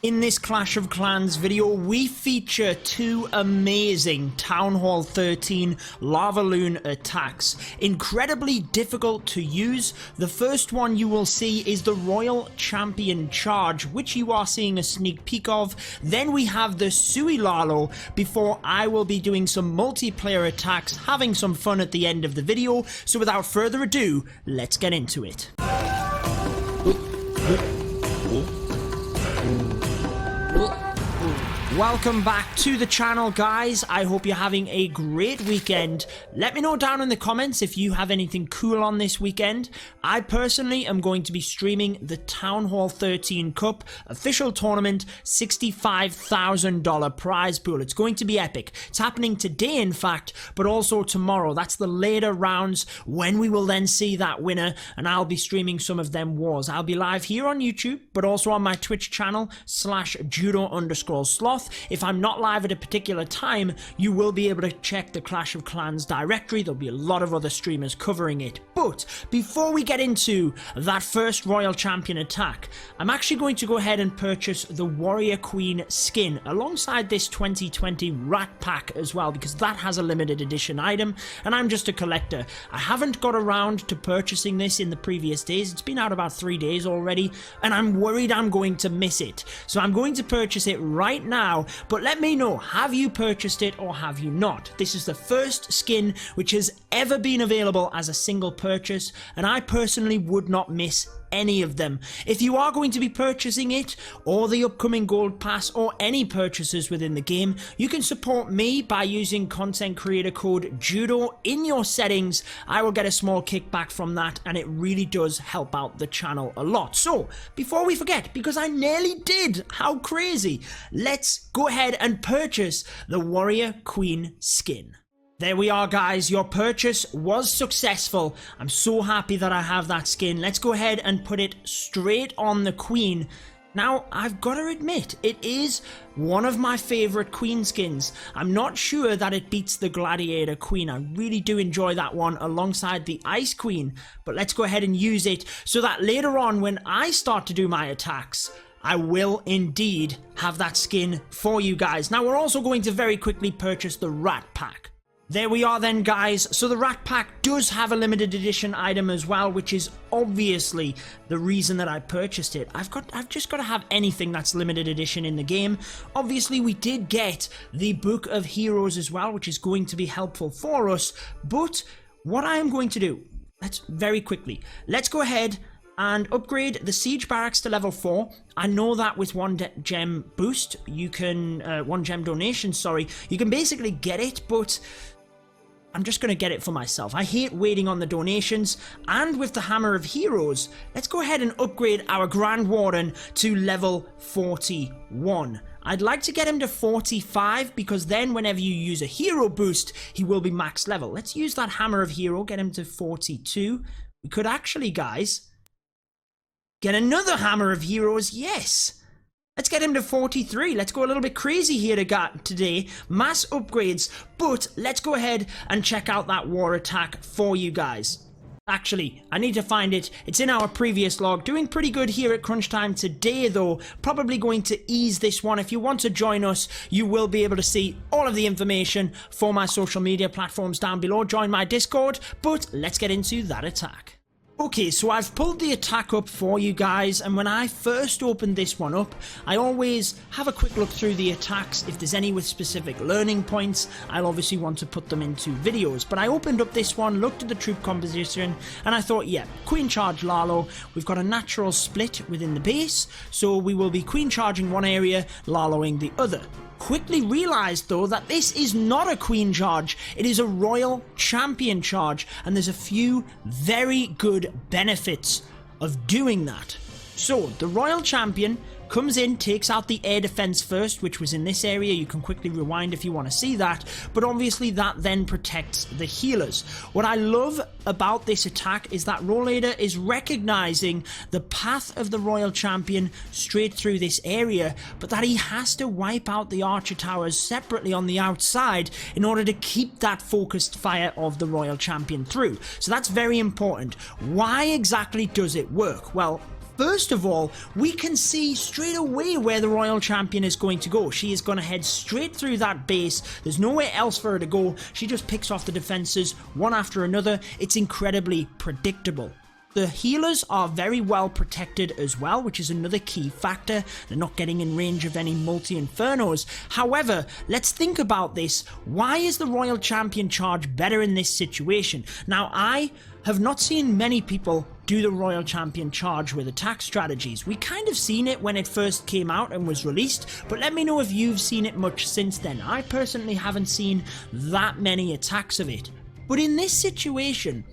In this Clash of Clans video, we feature two amazing Town Hall 13 LavaLoon attacks. Incredibly difficult to use. The first one you will see is the Royal Champion Charge, which you are seeing a sneak peek of. Then we have the Tsui Lalo, before I will be doing some multiplayer attacks, having some fun at the end of the video. So without further ado, let's get into it. Welcome back to the channel, guys. I hope you're having a great weekend. Let me know down in the comments if you have anything cool on this weekend. I personally am going to be streaming the Town Hall 13 Cup official tournament, $65,000 prize pool. It's going to be epic. It's happening today, in fact, but also tomorrow. That's the later rounds when we will then see that winner, and I'll be streaming some of them wars. I'll be live here on YouTube, but also on my Twitch channel, /Judo_Sloth. If I'm not live at a particular time, you will be able to check the Clash of Clans directory. There'll be a lot of other streamers covering it. But before we get into that first Royal Champion attack, I'm actually going to go ahead and purchase the Warrior Queen skin alongside this 2020 Rat Pack as well, because that has a limited edition item, and I'm just a collector. I haven't got around to purchasing this in the previous days. It's been out about 3 days already, and I'm worried I'm going to miss it. So I'm going to purchase it right now. But let me know, have you purchased it or have you not? This is the first skin which has ever been available as a single purchase, and I personally would not miss any of them. If you are going to be purchasing it, or the upcoming gold pass, or any purchases within the game, you can support me by using content creator code JUDO in your settings. I will get a small kickback from that, and it really does help out the channel a lot. So before we forget, because I nearly did, how crazy, let's go ahead and purchase the Warrior Queen skin. There we are, guys. Your purchase was successful. I'm so happy that I have that skin. Let's go ahead and put it straight on the Queen. Now, I've got to admit, it is one of my favorite Queen skins. I'm not sure that it beats the Gladiator Queen. I really do enjoy that one alongside the Ice Queen. But let's go ahead and use it so that later on when I start to do my attacks, I will indeed have that skin for you guys. Now, we're also going to very quickly purchase the Rat Pack. There we are then, guys. So the Rat Pack does have a limited edition item as well, which is obviously the reason that I purchased it. I've just got to have anything that's limited edition in the game. Obviously, we did get the Book of Heroes as well, which is going to be helpful for us. But what I am going to do, let's go ahead and upgrade the Siege Barracks to level 4. I know that with one gem boost, you can, one gem donation, sorry, you can basically get it, but I'm just going to get it for myself. I hate waiting on the donations. And with the Hammer of Heroes, let's go ahead and upgrade our Grand Warden to level 41. I'd like to get him to 45, because then whenever you use a hero boost, he will be max level. Let's use that Hammer of Hero, get him to 42. We could actually, guys, get another Hammer of Heroes, yes. Let's get him to 43. Let's go a little bit crazy here today. Mass upgrades, but let's go ahead and check out that war attack for you guys. Actually, I need to find it. It's in our previous log. Doing pretty good here at crunch time today, though. Probably going to ease this one. If you want to join us, you will be able to see all of the information for my social media platforms down below. Join my Discord, but let's get into that attack. Okay, so I've pulled the attack up for you guys, and when I first opened this one up, I always have a quick look through the attacks. If there's any with specific learning points, I'll obviously want to put them into videos. But I opened up this one, looked at the troop composition, and I thought, yeah, Queen Charge Lalo. We've got a natural split within the base, so we will be Queen Charging one area, Laloing the other. Quickly realized though that this is not a Queen Charge, it is a Royal Champion Charge, and there's a few very good benefits of doing that. So the Royal Champion comes in, takes out the air defense first, which was in this area. You can quickly rewind if you want to see that, but obviously that then protects the healers. What I love about this attack is that Rollator is recognizing the path of the Royal Champion straight through this area, but that he has to wipe out the Archer Towers separately on the outside in order to keep that focused fire of the Royal Champion through. So that's very important. Why exactly does it work? Well, First of all, we can see straight away where the Royal Champion is going to go. She is going to head straight through that base. There's nowhere else for her to go. She just picks off the defenses one after another. It's incredibly predictable. The healers are very well protected as well, which is another key factor. They're not getting in range of any multi-infernos. However, let's think about this. Why is the Royal Champion charge better in this situation? Now, I have not seen many people do the Royal Champion charge with attack strategies. We kind of seen it when it first came out and was released, but let me know if you've seen it much since then. I personally haven't seen that many attacks of it. But in this situation,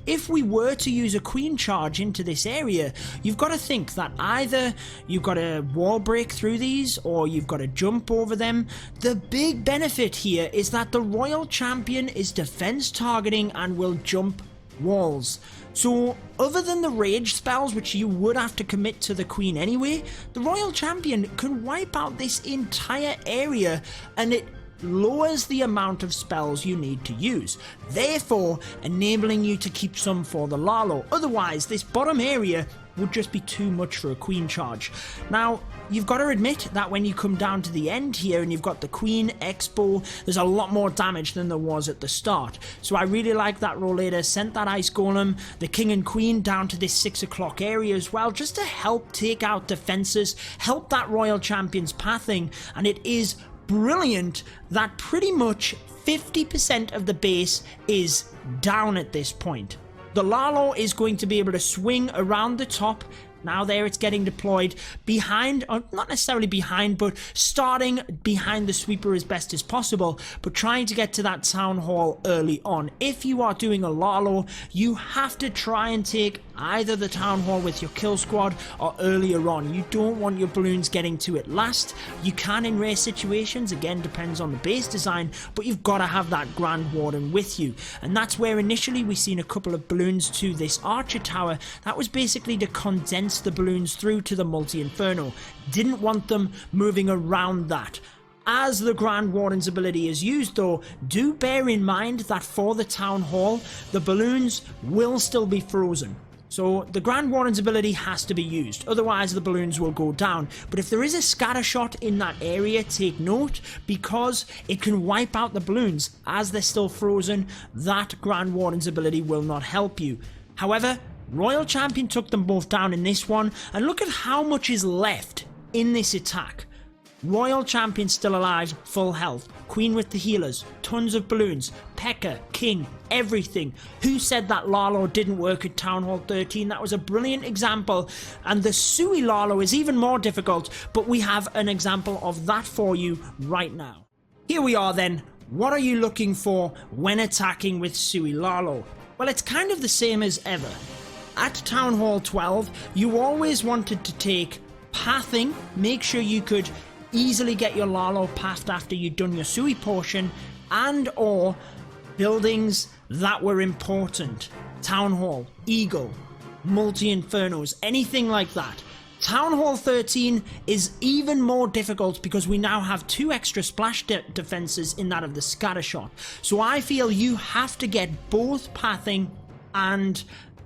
if we were to use a queen charge into this area, you've got to think that either you've got to wall break through these or you've got to jump over them. The big benefit here is that the Royal Champion is defense targeting and will jump walls. So other than the rage spells, which you would have to commit to the queen anyway, the Royal Champion can wipe out this entire area, and it lowers the amount of spells you need to use, therefore enabling you to keep some for the Lalo. Otherwise, this bottom area would just be too much for a queen charge. Now, you've got to admit that when you come down to the end here and you've got the queen expo, there's a lot more damage than there was at the start. So I really like that Rollator sent that ice golem, the king and queen, down to this 6 o'clock area as well, just to help take out defenses, help that Royal Champion's pathing, and it is brilliant that pretty much 50% of the base is down at this point. The Lalo is going to be able to swing around the top. Now there it's getting deployed behind, or not necessarily behind, but starting behind the sweeper as best as possible, but trying to get to that town hall early on. If you are doing a Lalo, you have to try and take either the town hall with your kill squad or earlier on. You don't want your balloons getting to it last. You can in rare situations, again depends on the base design, but you've got to have that Grand Warden with you. And that's where initially we seen a couple of balloons to this archer tower. That was basically to condense the balloons through to the multi-inferno. Didn't want them moving around that. As the Grand Warden's ability is used though, do bear in mind that for the town hall, the balloons will still be frozen. So the Grand Warden's ability has to be used, otherwise the balloons will go down. But if there is a scatter shot in that area, take note, because it can wipe out the balloons as they're still frozen. That Grand Warden's ability will not help you. However, Royal Champion took them both down in this one, and look at how much is left in this attack. Royal Champion still alive, full health, Queen with the healers, tons of balloons, P.E.K.K.A, King, everything. Who said that Lalo didn't work at Town Hall 13? That was a brilliant example, and the Tsui Lalo is even more difficult, but we have an example of that for you right now. Here we are then. What are you looking for when attacking with Tsui Lalo? Well, it's kind of the same as ever. At Town Hall 12, you always wanted to take pathing, make sure you could easily get your Lalo pathed after you'd done your Tsui portion, and or buildings that were important. Town Hall, Eagle, multi-infernos, anything like that. Town Hall 13 is even more difficult because we now have 2 extra splash defenses in that of the scatter shot. So I feel you have to get both pathing and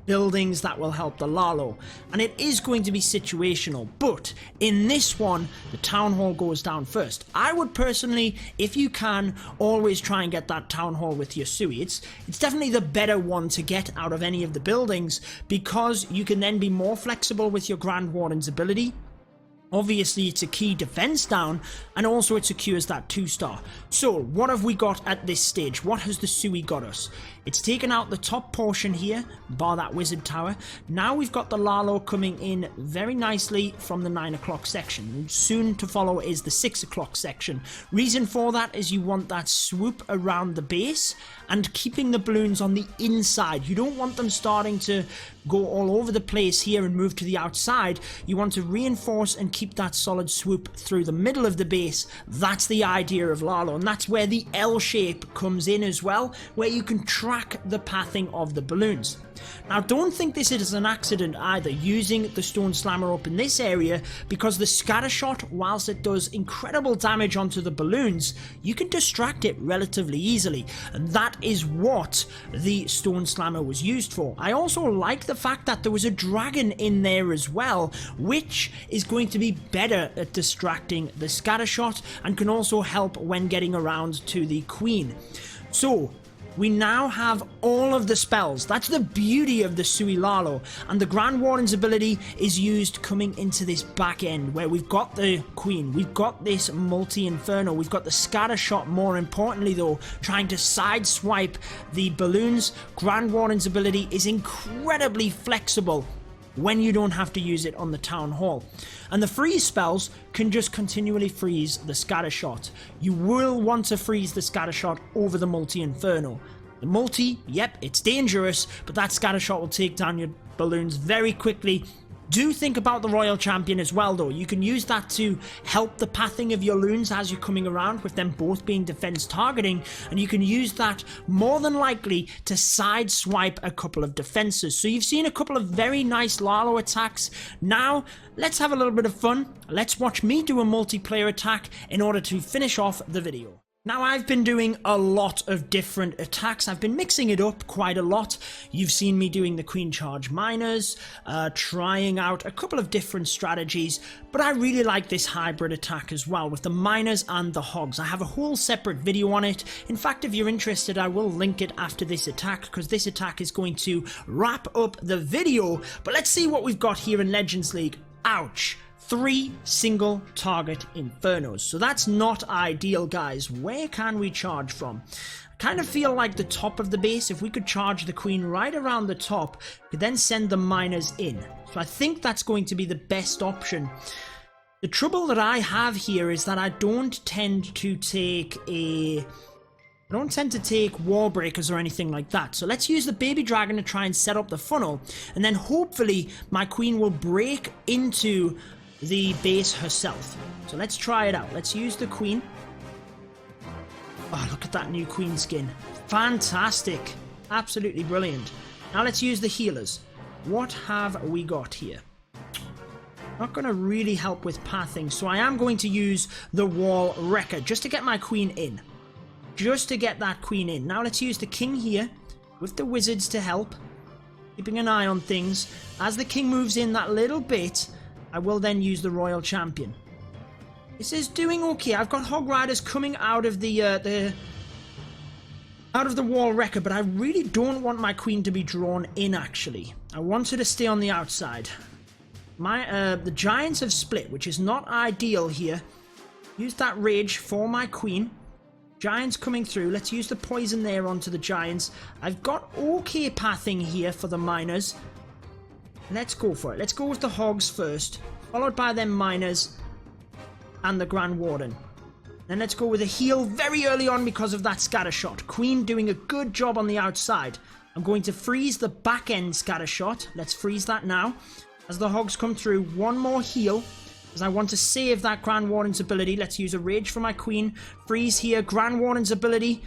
buildings that will help the Lalo, and it is going to be situational, but in this one the town hall goes down first. I would personally, if you can, always try and get that town hall with your Tsui. It's definitely the better one to get out of any of the buildings, because you can then be more flexible with your Grand Warden's ability. Obviously, it's a key defense down, and also it secures that 2-star. So, what have we got at this stage? What has the Tsui got us? It's taken out the top portion here, bar that wizard tower. Now we've got the Lalo coming in very nicely from the 9 o'clock section. Soon to follow is the 6 o'clock section. Reason for that is you want that swoop around the base and keeping the balloons on the inside. You don't want them starting to go all over the place here and move to the outside. You want to reinforce and keep keep that solid swoop through the middle of the base. That's the idea of Lalo, and that's where the L shape comes in as well, where you can track the pathing of the balloons. Now don't think this is an accident either, using the Stone Slammer up in this area, because the scatter shot, whilst it does incredible damage onto the balloons, you can distract it relatively easily, and that is what the Stone Slammer was used for. I also like the fact that there was a dragon in there as well, which is going to be better at distracting the scatter shot and can also help when getting around to the queen. So we now have all of the spells. That's the beauty of the Tsui Lalo, and the Grand Warden's ability is used coming into this back end where we've got the queen, we've got this multi-inferno, we've got the scatter shot, more importantly though, trying to sideswipe the balloons. Grand Warden's ability is incredibly flexible when you don't have to use it on the town hall. And the freeze spells can just continually freeze the scatter shot. You will want to freeze the scatter shot over the multi-inferno. The multi, yep, it's dangerous, but that scatter shot will take down your balloons very quickly. Do think about the Royal Champion as well though. You can use that to help the pathing of your loons as you're coming around, with them both being defense targeting, and you can use that more than likely to side swipe a couple of defenses. So you've seen a couple of very nice Lalo attacks. Now let's have a little bit of fun. Let's watch me do a multiplayer attack in order to finish off the video. Now I've been doing a lot of different attacks. I've been mixing it up quite a lot. You've seen me doing the Queen Charge Miners, trying out a couple of different strategies, but I really like this hybrid attack as well with the Miners and the Hogs. I have a whole separate video on it. In fact, if you're interested, I will link it after this attack, because this attack is going to wrap up the video. But let's see what we've got here in Legends League. Ouch. 3 single target infernos. So that's not ideal, guys. Where can we charge from? I kind of feel like the top of the base, if we could charge the queen right around the top, could then send the miners in. So I think that's going to be the best option. The trouble that I have here is that I don't tend to take wall breakers or anything like that. So let's use the baby dragon to try and set up the funnel, and then hopefully my queen will break into the base herself. So let's try it out. Let's use the queen. Oh, look at that new queen skin. Fantastic. Absolutely brilliant. Now let's use the healers. What have we got here? Not going to really help with pathing, so I am going to use the wall wrecker just to get my queen in. Just to get that queen in. Now let's use the king here with the wizards to help, keeping an eye on things. As the king moves in that little bit, I will then use the Royal Champion. This is doing okay. I've got Hog Riders coming out of the wall wrecker, but I really don't want my queen to be drawn in, actually. I want her to stay on the outside. The giants have split, which is not ideal here. Use that rage for my queen. Giants coming through. Let's use the poison there onto the giants. I've got okay pathing here for the miners. Let's go for it. Let's go with the hogs first, followed by them miners and the Grand Warden. Then let's go with a heal very early on because of that scatter shot. Queen doing a good job on the outside. I'm going to freeze the back end scatter shot. Let's freeze that now. As the hogs come through, one more heal, as I want to save that Grand Warden's ability. Let's use a rage for my queen. Freeze here. Grand Warden's ability.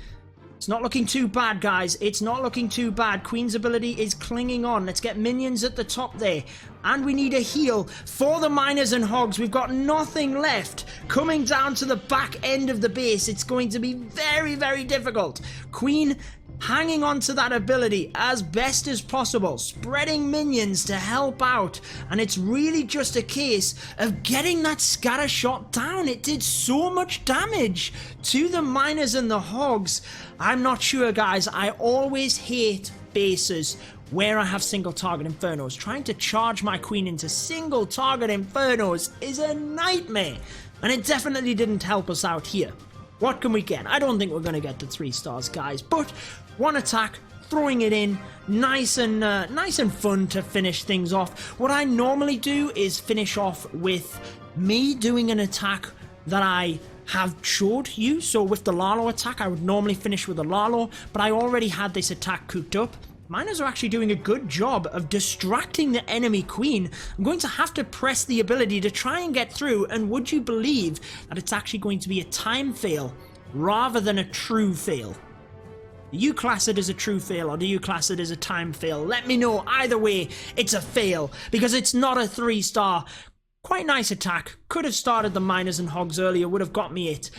It's not looking too bad, guys. It's not looking too bad. Queen's ability is clinging on. Let's get minions at the top there. And we need a heal for the miners and hogs. We've got nothing left. Coming down to the back end of the base, it's going to be very, very difficult. Queen hanging on to that ability as best as possible, spreading minions to help out, and it's really just a case of getting that scatter shot down. It did so much damage to the miners and the hogs. I'm not sure, guys. I always hate bases where I have single target infernos. Trying to charge my queen into single target infernos is a nightmare, and it definitely didn't help us out here. What can we get? I don't think we're going to get the 3 stars, guys, but one attack, throwing it in, nice and fun to finish things off. What I normally do is finish off with me doing an attack that I have showed you. So with the Lalo attack, I would normally finish with a Lalo, but I already had this attack cooked up. Miners are actually doing a good job of distracting the enemy queen. I'm going to have to press the ability to try and get through, and would you believe that it's actually going to be a time fail rather than a true fail? Do you class it as a true fail, or do you class it as a time fail? Let me know. Either way, it's a fail, because it's not a 3-star. Quite nice attack. Could have started the miners and hogs earlier, would have got me it.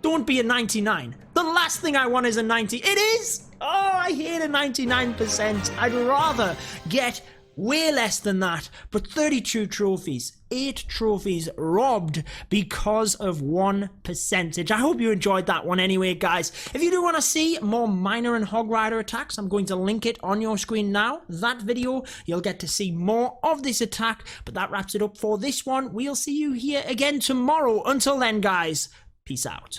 Don't be a 99. The last thing I want is a 90. It is! Oh, I hate a 99%. I'd rather get way less than that. But 32 trophies. 8 trophies robbed because of 1%. I hope you enjoyed that one anyway, guys. If you do want to see more miner and hog rider attacks, I'm going to link it on your screen now. That video, you'll get to see more of this attack. But that wraps it up for this one. We'll see you here again tomorrow. Until then, guys, peace out.